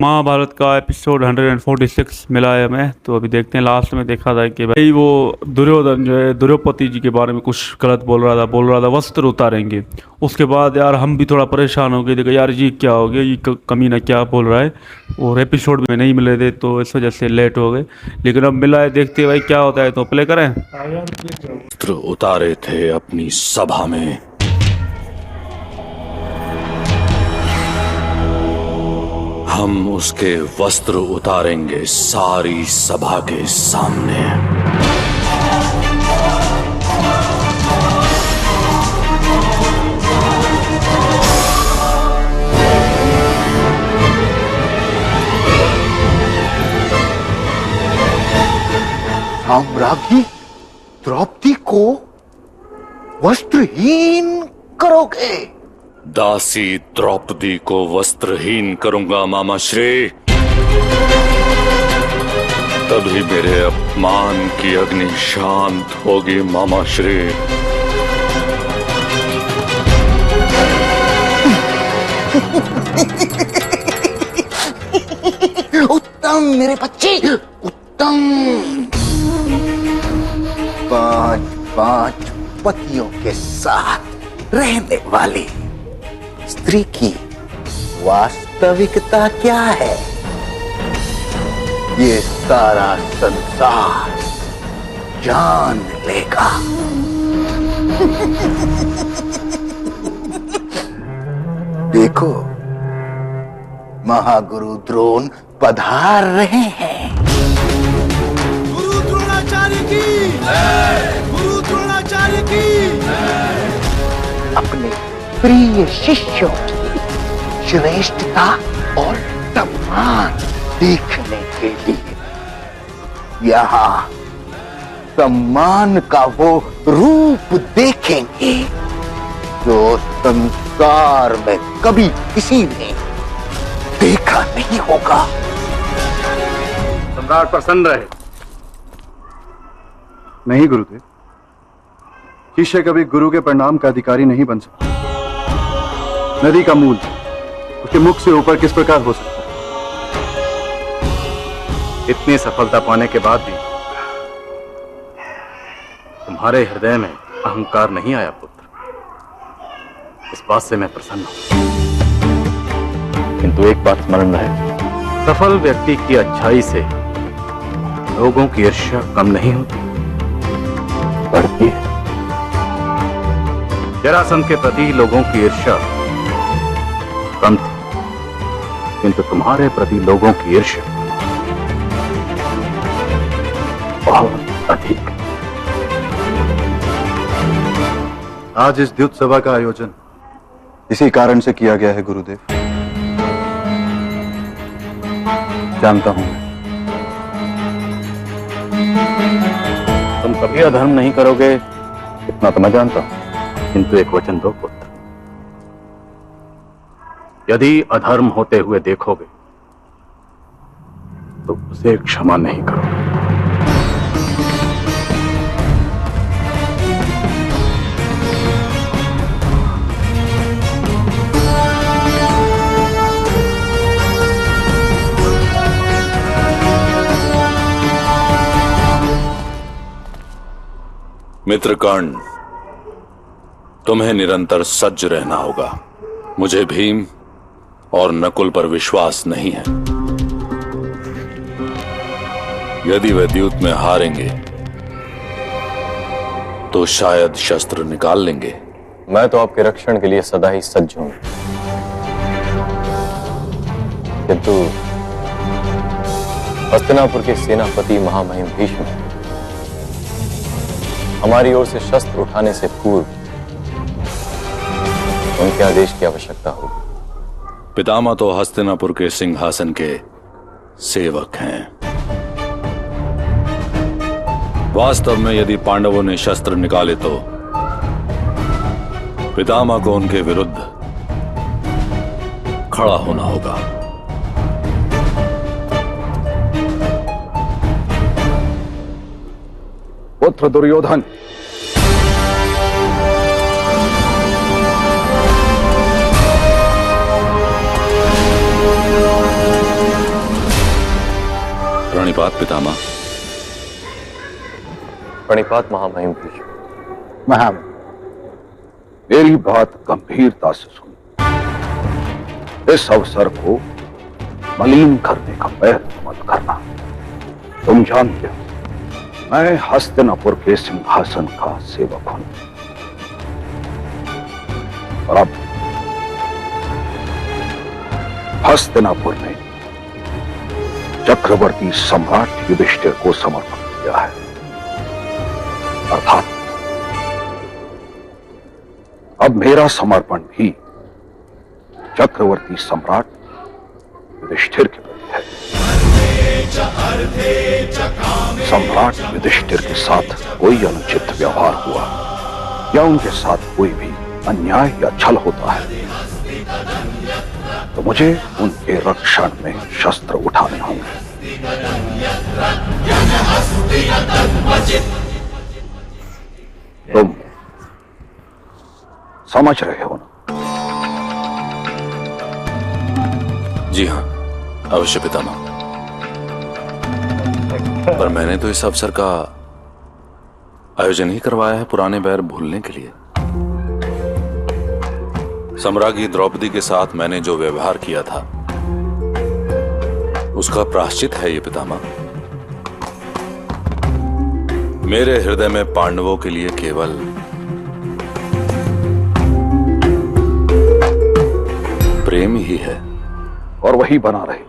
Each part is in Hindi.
महाभारत का एपिसोड 146 मिला है हमें। तो अभी देखते हैं, लास्ट में देखा था कि भाई वो दुर्योधन जो है द्रौपदी जी के बारे में कुछ गलत बोल रहा था वस्त्र उतारेंगे। उसके बाद यार हम भी थोड़ा परेशान हो गए, देखो यार ये क्या हो गया, ये कमीना क्या बोल रहा है। और एपिसोड में नहीं मिले थे तो इस वजह से लेट हो गए, लेकिन अब मिला है, देखते हैं भाई क्या होता है। तो प्ले करें। वस्त्र उतारे थे अपनी सभा में, हम उसके वस्त्र उतारेंगे सारी सभा के सामने। साम्राज्ञी द्रौपदी को वस्त्रहीन करोगे? दासी द्रौपदी को वस्त्रहीन करूंगा मामा श्री, तभी मेरे अपमान की अग्नि शांत होगी मामा श्री। उत्तम मेरे बच्चे, उत्तम। पांच पतियों के साथ रहने वाली स्त्री की वास्तविकता क्या है, ये सारा संसार जान लेगा। देखो, महागुरु द्रोण पधार रहे हैं। गुरु द्रोणाचार्य की जय, गुरु द्रोणाचार्य की जय। अपने प्रिय शिष्यों की श्रेष्ठता और सम्मान देखने के लिए यहाँ सम्मान का वो रूप देखेंगे जो संसार में कभी किसी ने देखा नहीं होगा। सम्राट प्रसन्न रहे। नहीं गुरुदेव, शिष्य कभी गुरु के प्रणाम का अधिकारी नहीं बन सकता। नदी का मूल उसके मुख से ऊपर किस प्रकार हो सकता है? इतनी सफलता पाने के बाद भी तुम्हारे हृदय में अहंकार नहीं आया पुत्र, इस बात से मैं प्रसन्न हूं। किंतु एक बात स्मरण रहे, सफल व्यक्ति की अच्छाई से लोगों की ईर्ष्या कम नहीं होती, बढ़ती है। जरासंध के प्रति लोगों की ईर्ष्या कम थी, किंतु तुम्हारे प्रति लोगों की ईर्ष्या बहुत अधिक। आज इस द्युत सभा का आयोजन इसी कारण से किया गया है गुरुदेव। जानता हूं तुम कभी अधर्म नहीं करोगे, इतना तो मैं जानता हूं, किंतु एक वचन दो पुत्र, यदि अधर्म होते हुए देखोगे तो उसे क्षमा नहीं करोगे। मित्रकर्ण, तुम्हें निरंतर सज्ज रहना होगा। मुझे भीम और नकुल पर विश्वास नहीं है। यदि वे द्यूत में हारेंगे तो शायद शस्त्र निकाल लेंगे। मैं तो आपके रक्षण के लिए सदा ही सज्ज हूं, किंतु हस्तिनापुर के सेनापति महामहिम भीष्म हमारी ओर से शस्त्र उठाने से पूर्व उनके आदेश की आवश्यकता होगी। पितामह तो हस्तिनापुर के सिंहासन के सेवक हैं। वास्तव में यदि पांडवों ने शस्त्र निकाले तो पितामह को उनके विरुद्ध खड़ा होना होगा। पुत्र दुर्योधन, प्रणिपात पितामह। प्रणिपात महामहिम भीष्म। महामहिम, मेरी बात गंभीरता से सुन। इस अवसर को मलिन करने का प्रयत्न मत करना। तुम जानते हो मैं हस्तिनापुर के सिंहासन का सेवक हूं और अब हस्तिनापुर ने चक्रवर्ती सम्राट युधिष्ठिर को समर्पण किया है, अर्थात अब मेरा समर्पण भी चक्रवर्ती सम्राट युधिष्ठिर के प्रति है। सम्राट युधिष्ठिर के साथ कोई अनुचित व्यवहार हुआ या उनके साथ कोई भी अन्याय या छल होता है तो मुझे उनके रक्षण में शस्त्र उठाने होंगे। तुम समझ रहे हो ना? जी हां, अवश्य पितामह। पर मैंने तो इस अवसर का आयोजन ही करवाया है पुराने बैर भूलने के लिए। सम्राज्ञी द्रौपदी के साथ मैंने जो व्यवहार किया था उसका प्रायश्चित है ये पितामह। मेरे हृदय में पांडवों के लिए केवल प्रेम ही है और वही बना रहे,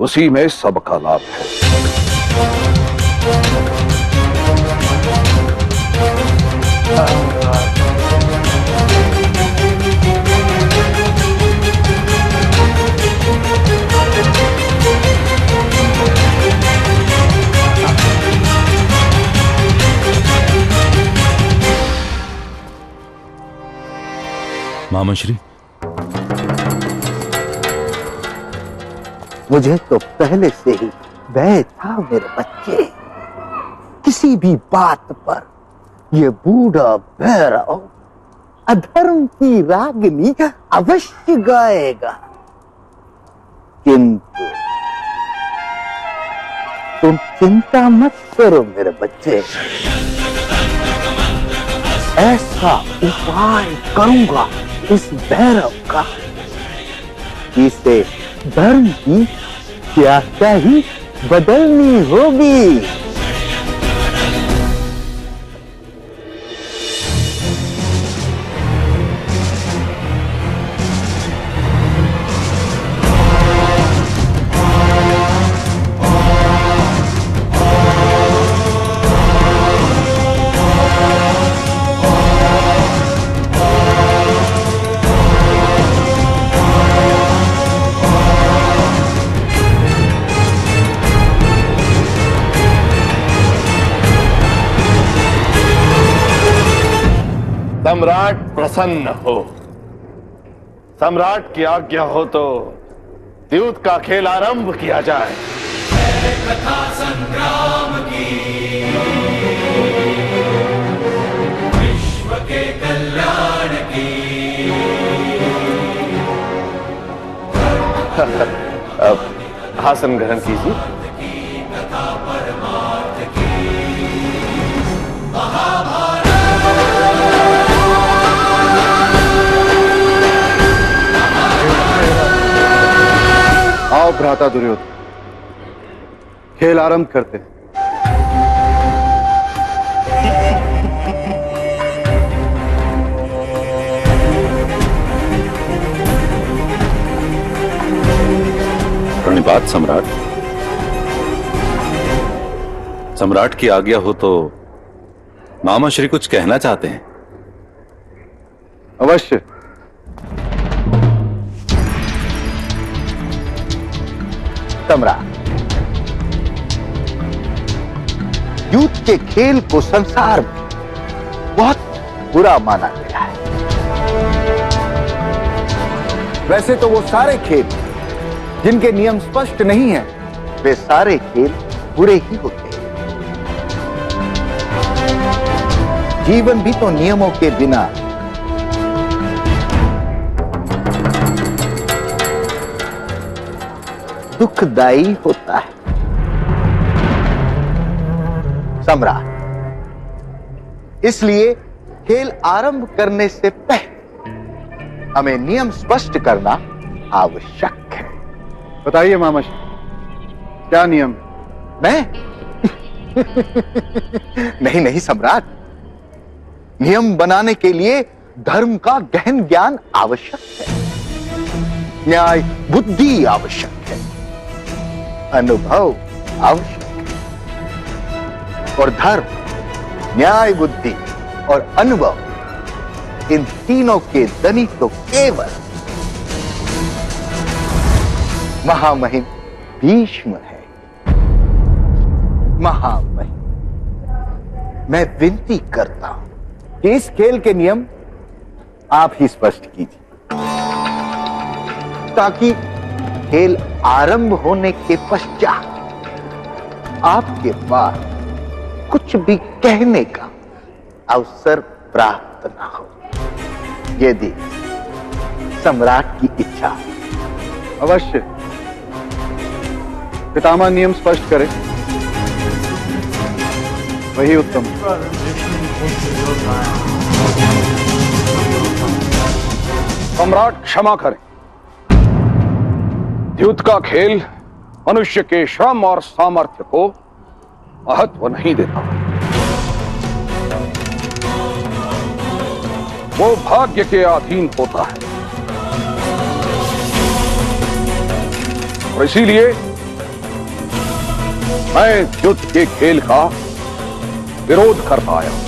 उसी में सबका लाभ है। मामाश्री, मुझे तो पहले से ही भय था मेरे बच्चे, किसी भी बात पर ये बूढ़ा भैरव अधर्म की रागनी अवश्य गाएगा। किंतु तुम चिंता मत करो मेरे बच्चे, ऐसा उपाय करूंगा इस भैरव का, इसे धर्म की व्याख्या ही बदलनी होगी। सम्राट प्रसन्न हो। सम्राट की आज्ञा हो तो द्यूत का खेल आरंभ किया जाए। कथा संग्राम की, विश्व के कल्याण की। अब आसन ग्रहण कीजिए। कथा परमार्थ की, महाभारत। आओ भ्राता दुर्योधन, खेल आरंभ करते हैं। प्रणिपात सम्राट। सम्राट की आज्ञा हो तो मामा श्री कुछ कहना चाहते हैं। अवश्य। सम्राट, युद्ध के खेल को संसार में बहुत बुरा माना गया है। वैसे तो वो सारे खेल जिनके नियम स्पष्ट नहीं है, वे सारे खेल बुरे ही होते हैं। जीवन भी तो नियमों के बिना दुखदाई होता है। सम्राट, इसलिए खेल आरंभ करने से पहले हमें नियम स्पष्ट करना आवश्यक है। बताइए मामाजी, क्या नियम? मैं नहीं नहीं सम्राट, नियम बनाने के लिए धर्म का गहन ज्ञान आवश्यक है, न्याय बुद्धि आवश्यक है, अनुभव आवश्यक है। और धर्म, न्याय बुद्धि और अनुभव, इन तीनों के धनी तो केवल महामहिम भीष्म है। महामहिम, मैं विनती करता हूं कि इस खेल के नियम आप ही स्पष्ट कीजिए, ताकि खेल आरंभ होने के पश्चात आपके पास कुछ भी कहने का अवसर प्राप्त न हो, यदि सम्राट की इच्छा। अवश्य। पितामह नियम स्पष्ट करें, वही उत्तम। सम्राट क्षमा करें, युद्ध का खेल मनुष्य के श्रम और सामर्थ्य को महत्व नहीं देता। वो भाग्य के अधीन होता है, और इसीलिए मैं युद्ध के खेल का विरोध करता आया हूं।